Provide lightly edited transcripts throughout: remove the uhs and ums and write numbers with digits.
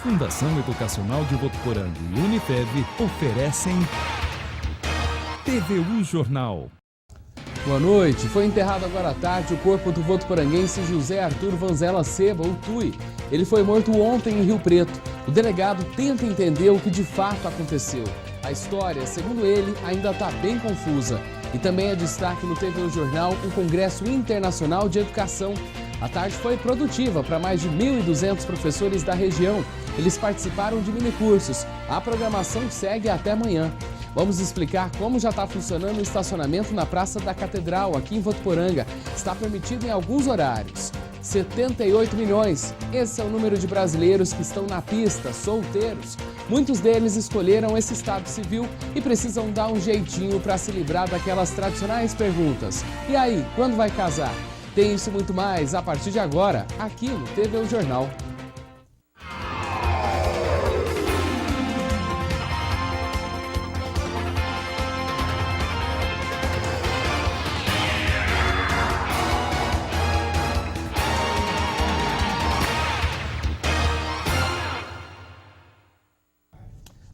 Fundação Educacional de Votuporanga e Unifev oferecem TVU Jornal. Boa noite. Foi enterrado agora à tarde o corpo do votuporanguense José Arthur Vanzella Seba, o Tui. Ele foi morto ontem em Rio Preto. O delegado tenta entender o que de fato aconteceu. A história, segundo ele, ainda está bem confusa. E também é destaque no TVU Jornal o Congresso Internacional de Educação. A tarde foi produtiva para mais de 1.200 professores da região. Eles participaram de minicursos. A programação segue até amanhã. Vamos explicar como já está funcionando o estacionamento na Praça da Catedral, aqui em Votuporanga. Está permitido em alguns horários. 78 milhões. Esse é o número de brasileiros que estão na pista, solteiros. Muitos deles escolheram esse estado civil e precisam dar um jeitinho para se livrar daquelas tradicionais perguntas. E aí, quando vai casar? Tem isso e muito mais a partir de agora, aqui no TVU Jornal.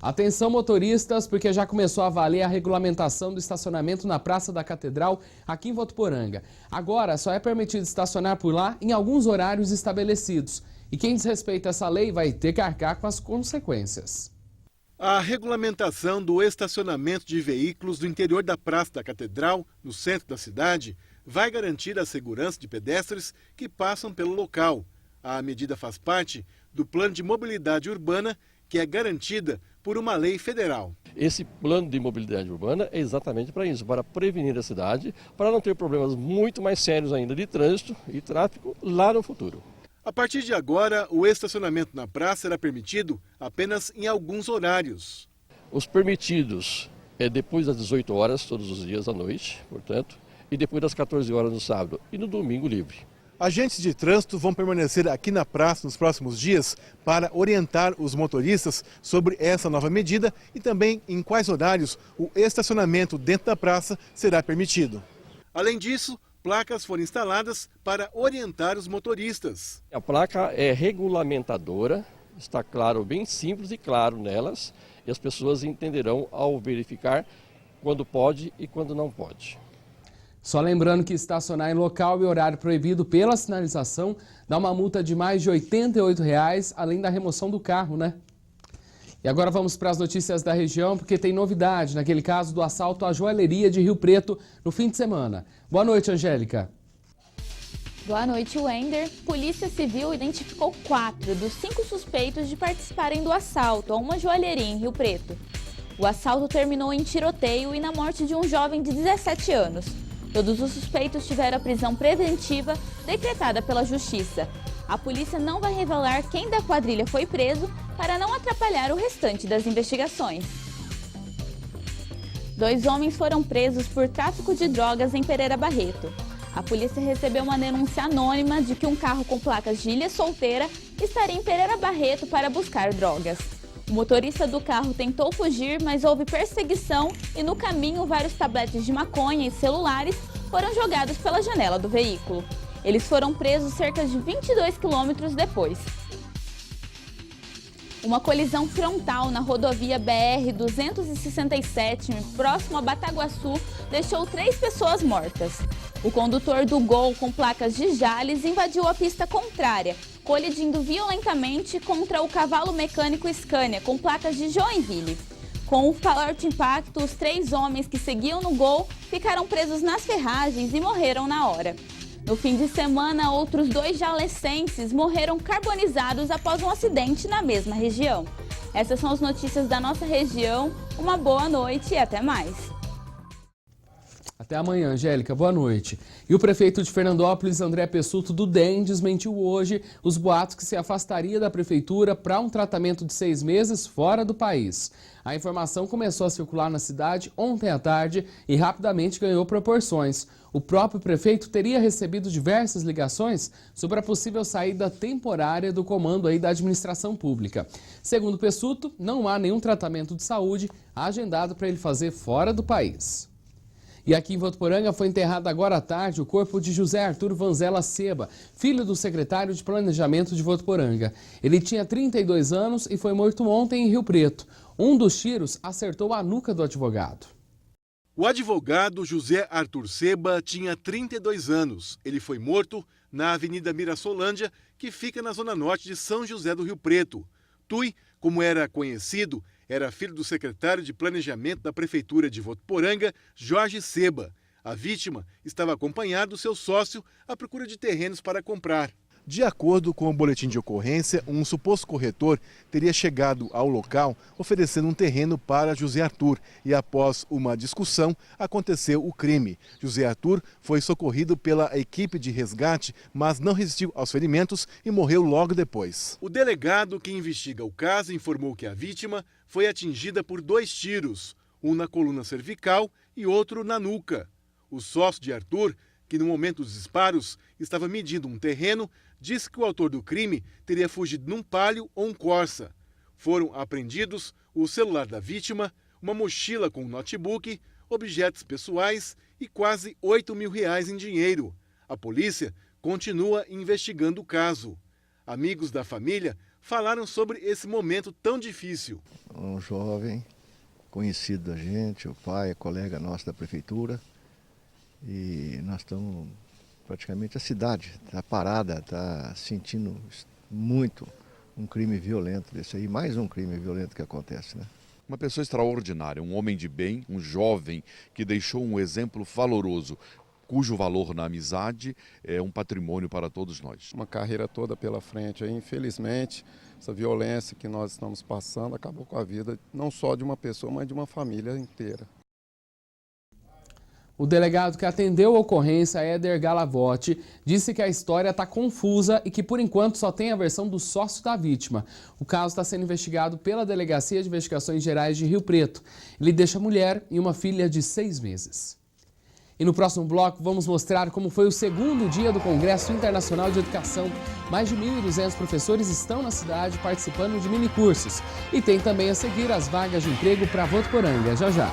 Atenção motoristas, porque já começou a valer a regulamentação do estacionamento na Praça da Catedral, aqui em Votuporanga. Agora só é permitido estacionar por lá em alguns horários estabelecidos. E quem desrespeita essa lei vai ter que arcar com as consequências. A regulamentação do estacionamento de veículos do interior da Praça da Catedral, no centro da cidade, vai garantir a segurança de pedestres que passam pelo local. A medida faz parte do Plano de Mobilidade Urbana, que é garantida por uma lei federal. Esse plano de mobilidade urbana é exatamente para isso, para prevenir a cidade, para não ter problemas muito mais sérios ainda de trânsito e tráfego lá no futuro. A partir de agora, o estacionamento na praça será permitido apenas em alguns horários. Os permitidos é depois das 18 horas, todos os dias à noite, portanto, e depois das 14 horas no sábado e no domingo livre. Agentes de trânsito vão permanecer aqui na praça nos próximos dias para orientar os motoristas sobre essa nova medida e também em quais horários o estacionamento dentro da praça será permitido. Além disso, placas foram instaladas para orientar os motoristas. A placa é regulamentadora, está claro, bem simples e claro nelas, e as pessoas entenderão ao verificar quando pode e quando não pode. Só lembrando que estacionar em local e horário proibido pela sinalização dá uma multa de mais de R$ 88, além da remoção do carro, né? E agora vamos para as notícias da região, porque tem novidade naquele caso do assalto à joalheria de Rio Preto no fim de semana. Boa noite, Angélica. Boa noite, Wender. Polícia Civil identificou 4 dos 5 suspeitos de participarem do assalto a uma joalheria em Rio Preto. O assalto terminou em tiroteio e na morte de um jovem de 17 anos. Todos os suspeitos tiveram a prisão preventiva decretada pela Justiça. A polícia não vai revelar quem da quadrilha foi preso para não atrapalhar o restante das investigações. 2 homens foram presos por tráfico de drogas em Pereira Barreto. A polícia recebeu uma denúncia anônima de que um carro com placas de Ilha Solteira estaria em Pereira Barreto para buscar drogas. O motorista do carro tentou fugir, mas houve perseguição e no caminho vários tabletes de maconha e celulares foram jogados pela janela do veículo. Eles foram presos cerca de 22 quilômetros depois. Uma colisão frontal na rodovia BR-267, próximo a Bataguaçu, deixou 3 pessoas mortas. O condutor do Gol com placas de Jales invadiu a pista contrária, colidindo violentamente contra o cavalo mecânico Scania, com placas de Joinville. Com o forte impacto, os 3 homens que seguiam no Gol ficaram presos nas ferragens e morreram na hora. No fim de semana, outros 2 jalecenses morreram carbonizados após um acidente na mesma região. Essas são as notícias da nossa região. Uma boa noite e até mais. Até amanhã, Angélica. Boa noite. E o prefeito de Fernandópolis, André Pessuto, do DEM, desmentiu hoje os boatos que se afastaria da prefeitura para um tratamento de 6 meses fora do país. A informação começou a circular na cidade ontem à tarde e rapidamente ganhou proporções. O próprio prefeito teria recebido diversas ligações sobre a possível saída temporária do comando aí da administração pública. Segundo Pessuto, não há nenhum tratamento de saúde agendado para ele fazer fora do país. E aqui em Votuporanga foi enterrado agora à tarde o corpo de José Arthur Vanzella Seba, filho do secretário de Planejamento de Votuporanga. Ele tinha 32 anos e foi morto ontem em Rio Preto. Um dos tiros acertou a nuca do advogado. O advogado José Arthur Seba tinha 32 anos. Ele foi morto na Avenida Mirassolândia, que fica na zona norte de São José do Rio Preto. Tui, como era conhecido, era filho do secretário de Planejamento da Prefeitura de Votuporanga, Jorge Seba. A vítima estava acompanhado do seu sócio à procura de terrenos para comprar. De acordo com o boletim de ocorrência, um suposto corretor teria chegado ao local oferecendo um terreno para José Arthur e, após uma discussão, aconteceu o crime. José Arthur foi socorrido pela equipe de resgate, mas não resistiu aos ferimentos e morreu logo depois. O delegado que investiga o caso informou que a vítima foi atingida por 2 tiros, um na coluna cervical e outro na nuca. O sócio de Arthur, que no momento dos disparos estava medindo um terreno, disse que o autor do crime teria fugido num Palio ou um Corsa. Foram apreendidos o celular da vítima, uma mochila com um notebook, objetos pessoais e quase R$ 8.000 em dinheiro. A polícia continua investigando o caso. Amigos da família falaram sobre esse momento tão difícil. Um jovem conhecido da gente, o pai, colega nosso da prefeitura, e nós estamos, praticamente a cidade está parada, está sentindo muito um crime violento desse aí, mais um crime violento que acontece, né? Uma pessoa extraordinária, um homem de bem, um jovem que deixou um exemplo valoroso, cujo valor na amizade é um patrimônio para todos nós. Uma carreira toda pela frente, aí, infelizmente, essa violência que nós estamos passando acabou com a vida não só de uma pessoa, mas de uma família inteira. O delegado que atendeu a ocorrência, Éder Galavotti, disse que a história está confusa e que, por enquanto, só tem a versão do sócio da vítima. O caso está sendo investigado pela Delegacia de Investigações Gerais de Rio Preto. Ele deixa mulher e uma filha de 6 meses. E no próximo bloco vamos mostrar como foi o segundo dia do Congresso Internacional de Educação. Mais de 1.200 professores estão na cidade participando de minicursos. E tem também a seguir as vagas de emprego para Votuporanga. Já já.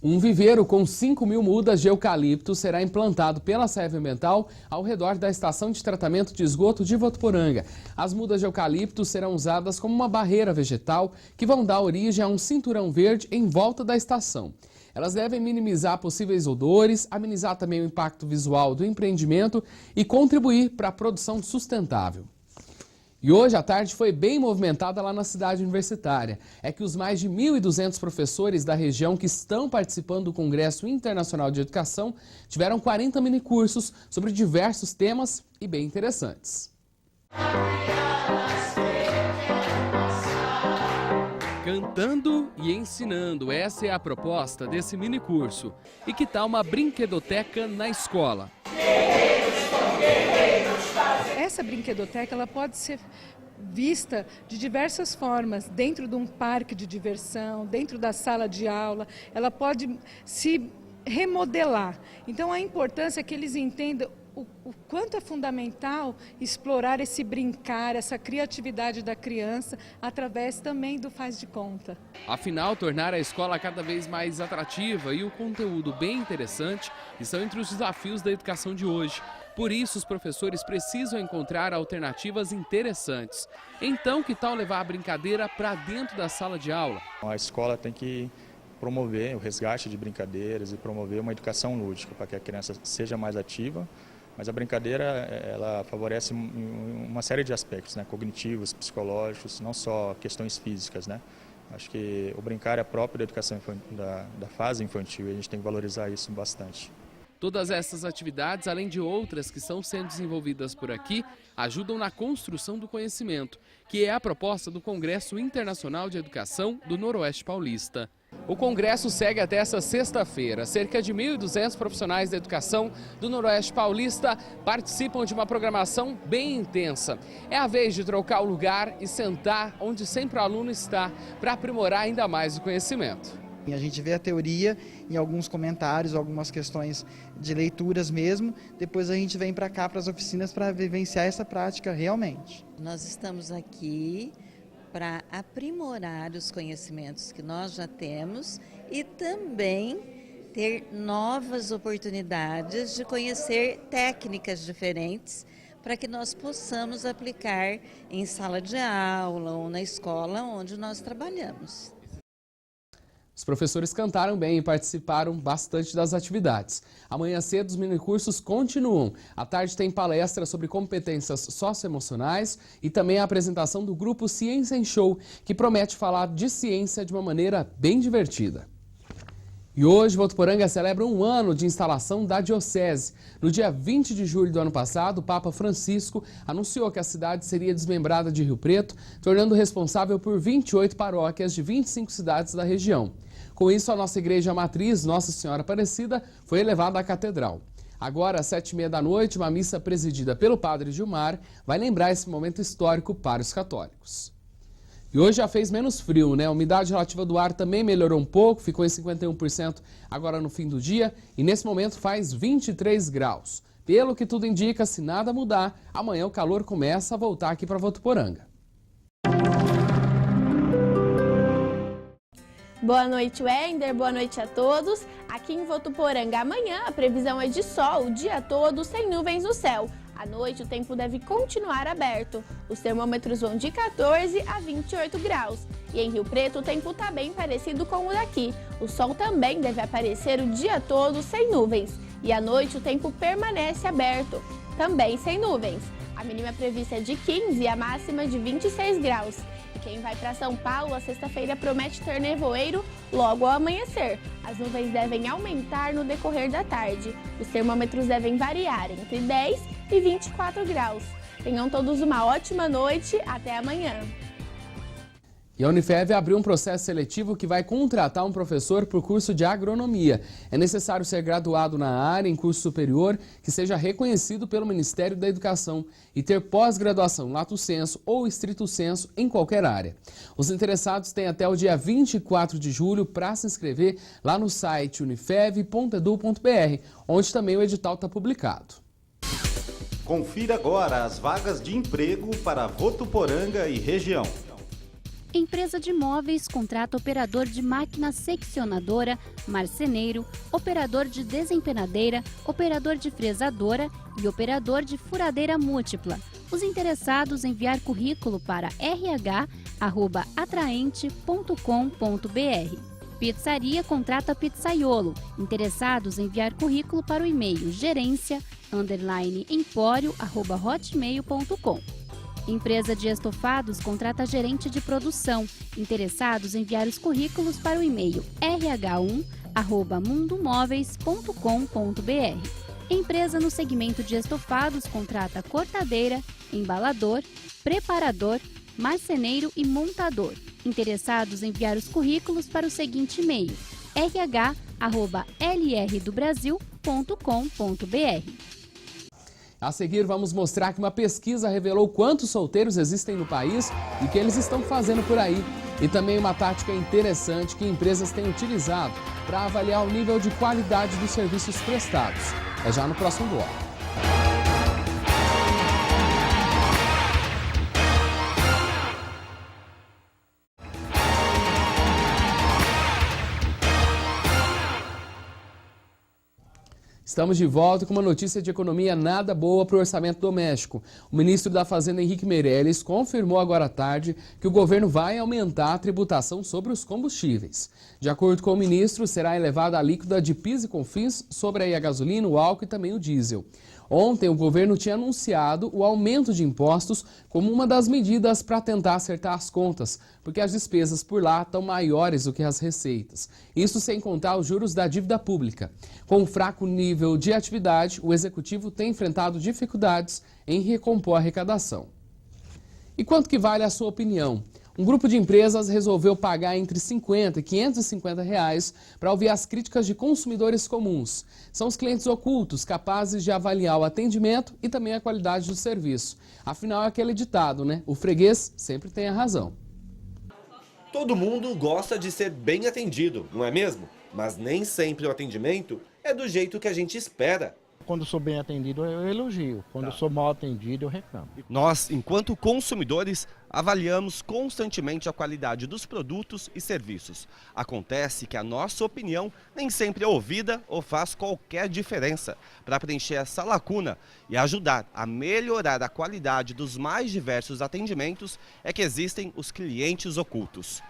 Um viveiro com 5.000 mudas de eucalipto será implantado pela Serve Ambiental ao redor da estação de tratamento de esgoto de Votuporanga. As mudas de eucalipto serão usadas como uma barreira vegetal que vão dar origem a um cinturão verde em volta da estação. Elas devem minimizar possíveis odores, amenizar também o impacto visual do empreendimento e contribuir para a produção sustentável. E hoje à tarde foi bem movimentada lá na cidade universitária. É que os mais de 1.200 professores da região que estão participando do Congresso Internacional de Educação tiveram 40 minicursos sobre diversos temas e bem interessantes. Cantando e ensinando, essa é a proposta desse minicurso. E que tal uma brinquedoteca na escola? Essa brinquedoteca ela pode ser vista de diversas formas, dentro de um parque de diversão, dentro da sala de aula, ela pode se remodelar. Então a importância é que eles entendam o quanto é fundamental explorar esse brincar, essa criatividade da criança, através também do faz de conta. Afinal, tornar a escola cada vez mais atrativa e o conteúdo bem interessante estão entre os desafios da educação de hoje. Por isso, os professores precisam encontrar alternativas interessantes. Então, que tal levar a brincadeira para dentro da sala de aula? A escola tem que promover o resgate de brincadeiras e promover uma educação lúdica para que a criança seja mais ativa. Mas a brincadeira, ela favorece uma série de aspectos, né? Cognitivos, psicológicos, não só questões físicas, né? Acho que o brincar é próprio da educação da fase infantil e a gente tem que valorizar isso bastante. Todas essas atividades, além de outras que estão sendo desenvolvidas por aqui, ajudam na construção do conhecimento, que é a proposta do Congresso Internacional de Educação do Noroeste Paulista. O congresso segue até essa sexta-feira. Cerca de 1.200 profissionais da educação do Noroeste Paulista participam de uma programação bem intensa. É a vez de trocar o lugar e sentar onde sempre o aluno está, para aprimorar ainda mais o conhecimento. A gente vê a teoria em alguns comentários, algumas questões de leituras mesmo, depois a gente vem para cá, para as oficinas, para vivenciar essa prática realmente. Nós estamos aqui para aprimorar os conhecimentos que nós já temos e também ter novas oportunidades de conhecer técnicas diferentes para que nós possamos aplicar em sala de aula ou na escola onde nós trabalhamos. Os professores cantaram bem e participaram bastante das atividades. Amanhã cedo os minicursos continuam. À tarde tem palestra sobre competências socioemocionais e também a apresentação do grupo Ciência em Show, que promete falar de ciência de uma maneira bem divertida. E hoje, Votuporanga celebra um ano de instalação da Diocese. No dia 20 de julho do ano passado, o Papa Francisco anunciou que a cidade seria desmembrada de Rio Preto, tornando responsável por 28 paróquias de 25 cidades da região. Com isso, a nossa igreja matriz, Nossa Senhora Aparecida, foi elevada à catedral. Agora, às 7h30 da noite, uma missa presidida pelo padre Gilmar vai lembrar esse momento histórico para os católicos. E hoje já fez menos frio, né? A umidade relativa do ar também melhorou um pouco, ficou em 51% agora no fim do dia e nesse momento faz 23 graus. Pelo que tudo indica, se nada mudar, amanhã o calor começa a voltar aqui para Votuporanga. Boa noite, Wender. Boa noite a todos. Aqui em Votuporanga, amanhã a previsão é de sol o dia todo, sem nuvens no céu. À noite, o tempo deve continuar aberto. Os termômetros vão de 14 a 28 graus. E em Rio Preto, o tempo está bem parecido com o daqui. O sol também deve aparecer o dia todo sem nuvens. E à noite, o tempo permanece aberto, também sem nuvens. A mínima prevista é de 15 e a máxima de 26 graus. E quem vai para São Paulo, a sexta-feira promete ter nevoeiro logo ao amanhecer. As nuvens devem aumentar no decorrer da tarde. Os termômetros devem variar entre 10 e 24 graus. Tenham todos uma ótima noite. Até amanhã. E a Unifev abriu um processo seletivo que vai contratar um professor por curso de agronomia. É necessário ser graduado na área em curso superior que seja reconhecido pelo Ministério da Educação e ter pós-graduação lato sensu ou estrito sensu em qualquer área. Os interessados têm até o dia 24 de julho para se inscrever lá no site unifev.edu.br, onde também o edital está publicado. Confira agora as vagas de emprego para Votuporanga e região. Empresa de móveis contrata operador de máquina seccionadora, marceneiro, operador de desempenadeira, operador de fresadora e operador de furadeira múltipla. Os interessados enviar currículo para rh@atraente.com.br. Pizzaria contrata pizzaiolo. Interessados enviar currículo para o e-mail gerência_empório@hotmail.com. Empresa de estofados contrata gerente de produção. Interessados enviar os currículos para o e-mail rh1@mundomóveis.com.br. Empresa no segmento de estofados contrata cortadeira, embalador, preparador, marceneiro e montador. Interessados enviar os currículos para o seguinte e-mail rh@lrdobrasil.com.br. A seguir, vamos mostrar que uma pesquisa revelou quantos solteiros existem no país e o que eles estão fazendo por aí. E também uma tática interessante que empresas têm utilizado para avaliar o nível de qualidade dos serviços prestados. É já no próximo bloco. Estamos de volta com uma notícia de economia nada boa para o orçamento doméstico. O ministro da Fazenda, Henrique Meirelles, confirmou agora à tarde que o governo vai aumentar a tributação sobre os combustíveis. De acordo com o ministro, será elevada a alíquota de PIS e COFINS sobre a gasolina, o álcool e também o diesel. Ontem, o governo tinha anunciado o aumento de impostos como uma das medidas para tentar acertar as contas, porque as despesas por lá estão maiores do que as receitas. Isso sem contar os juros da dívida pública. Com um fraco nível de atividade, o executivo tem enfrentado dificuldades em recompor a arrecadação. E quanto que vale a sua opinião? Um grupo de empresas resolveu pagar entre R$50 e R$550 para ouvir as críticas de consumidores comuns. São os clientes ocultos capazes de avaliar o atendimento e também a qualidade do serviço. Afinal, é aquele ditado, né? O freguês sempre tem a razão. Todo mundo gosta de ser bem atendido, não é mesmo? Mas nem sempre o atendimento é do jeito que a gente espera. Quando sou bem atendido, eu elogio. Quando sou mal atendido, eu reclamo. Nós, enquanto consumidores, avaliamos constantemente a qualidade dos produtos e serviços. Acontece que a nossa opinião nem sempre é ouvida ou faz qualquer diferença. Para preencher essa lacuna e ajudar a melhorar a qualidade dos mais diversos atendimentos, é que existem os clientes ocultos.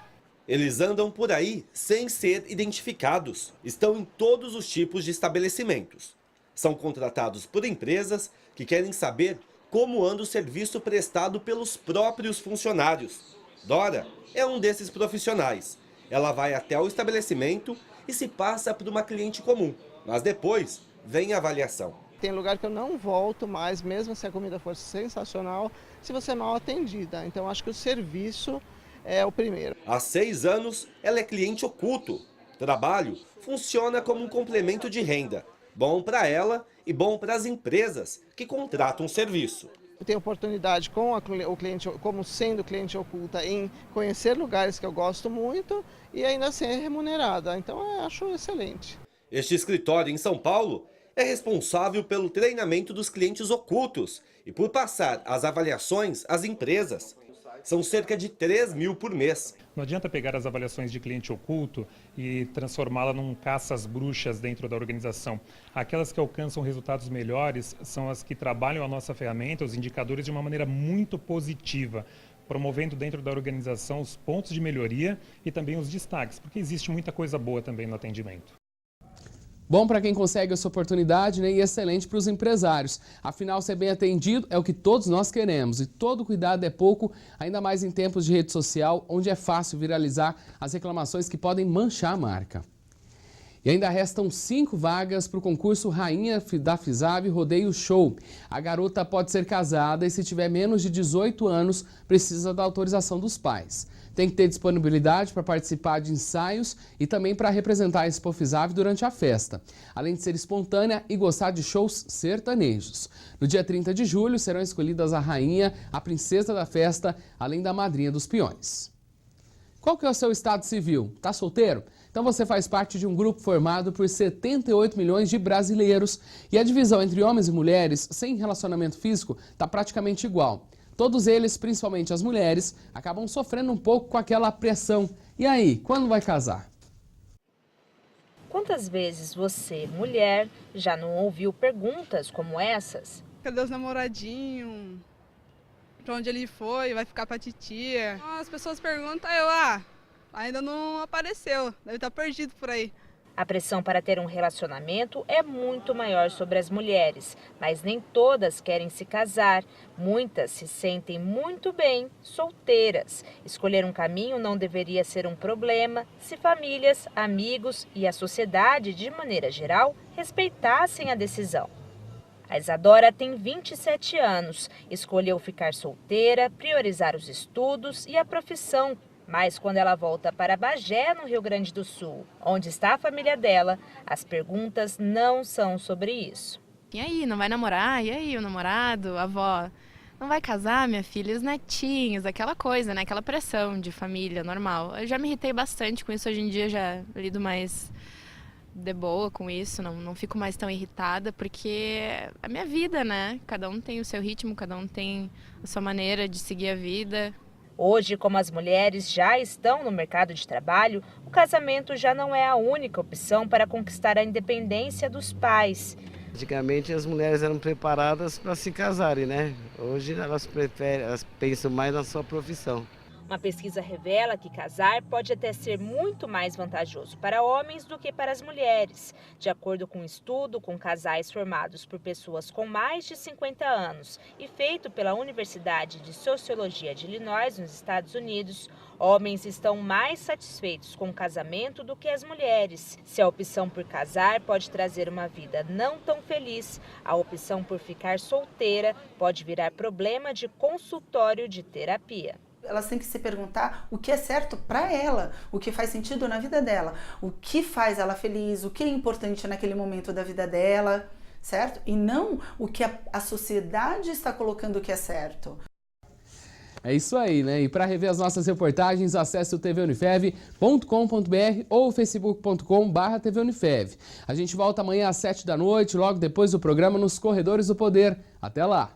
Eles andam por aí sem ser identificados. Estão em todos os tipos de estabelecimentos. São contratados por empresas que querem saber como anda o serviço prestado pelos próprios funcionários. Dora é um desses profissionais. Ela vai até o estabelecimento e se passa por uma cliente comum, mas depois vem a avaliação. Tem lugar que eu não volto mais, mesmo se a comida for sensacional, se você é mal atendida. Então acho que o serviço é o primeiro. Há 6 anos, ela é cliente oculto. O trabalho funciona como um complemento de renda. Bom para ela e bom para as empresas que contratam o serviço. Eu tenho oportunidade com o cliente, como sendo cliente oculta, em conhecer lugares que eu gosto muito e ainda ser remunerada. Então eu acho excelente. Este escritório em São Paulo é responsável pelo treinamento dos clientes ocultos e por passar as avaliações às empresas. São cerca de 3 mil por mês. Não adianta pegar as avaliações de cliente oculto e transformá-la num caça às bruxas dentro da organização. Aquelas que alcançam resultados melhores são as que trabalham a nossa ferramenta, os indicadores, de uma maneira muito positiva, promovendo dentro da organização os pontos de melhoria e também os destaques, porque existe muita coisa boa também no atendimento. Bom para quem consegue essa oportunidade, né? E excelente para os empresários. Afinal, ser bem atendido é o que todos nós queremos. E todo cuidado é pouco, ainda mais em tempos de rede social, onde é fácil viralizar as reclamações que podem manchar a marca. E ainda restam 5 vagas para o concurso Rainha da FISAV Rodeio Show. A garota pode ser casada e, se tiver menos de 18 anos, precisa da autorização dos pais. Tem que ter disponibilidade para participar de ensaios e também para representar a Expo FISAV durante a festa, além de ser espontânea e gostar de shows sertanejos. No dia 30 de julho serão escolhidas a rainha, a princesa da festa, além da madrinha dos peões. Qual que é o seu estado civil? Tá solteiro? Então você faz parte de um grupo formado por 78 milhões de brasileiros e a divisão entre homens e mulheres sem relacionamento físico está praticamente igual. Todos eles, principalmente as mulheres, acabam sofrendo um pouco com aquela pressão. E aí, quando vai casar? Quantas vezes você, mulher, já não ouviu perguntas como essas? Cadê os namoradinhos? Pra onde ele foi? Vai ficar pra titia? As pessoas perguntam, ainda não apareceu, deve estar perdido por aí. A pressão para ter um relacionamento é muito maior sobre as mulheres, mas nem todas querem se casar. Muitas se sentem muito bem solteiras. Escolher um caminho não deveria ser um problema se famílias, amigos e a sociedade, de maneira geral, respeitassem a decisão. A Isadora tem 27 anos, escolheu ficar solteira, priorizar os estudos e a profissão. Mas quando ela volta para Bagé, no Rio Grande do Sul, onde está a família dela, as perguntas não são sobre isso. E aí, não vai namorar? E aí, o namorado, a avó? Não vai casar, minha filha? E os netinhos? Aquela coisa, né? Aquela pressão de família normal. Eu já me irritei bastante com isso. Hoje em dia já lido mais de boa com isso. Não fico mais tão irritada, porque é a minha vida, né? Cada um tem o seu ritmo, cada um tem a sua maneira de seguir a vida. Hoje, como as mulheres já estão no mercado de trabalho, o casamento já não é a única opção para conquistar a independência dos pais. Antigamente as mulheres eram preparadas para se casarem, né? Hoje elas pensam mais na sua profissão. Uma pesquisa revela que casar pode até ser muito mais vantajoso para homens do que para as mulheres. De acordo com um estudo com casais formados por pessoas com mais de 50 anos e feito pela Universidade de Sociologia de Illinois, nos Estados Unidos, homens estão mais satisfeitos com o casamento do que as mulheres. Se a opção por casar pode trazer uma vida não tão feliz, a opção por ficar solteira pode virar problema de consultório de terapia. Elas têm que se perguntar o que é certo para ela, o que faz sentido na vida dela, o que faz ela feliz, o que é importante naquele momento da vida dela, certo? E não o que a sociedade está colocando que é certo. É isso aí, né? E para rever as nossas reportagens, acesse o tvunifev.com.br ou facebook.com/tvunifev. A gente volta amanhã às 7 da noite, logo depois do programa Nos Corredores do Poder. Até lá!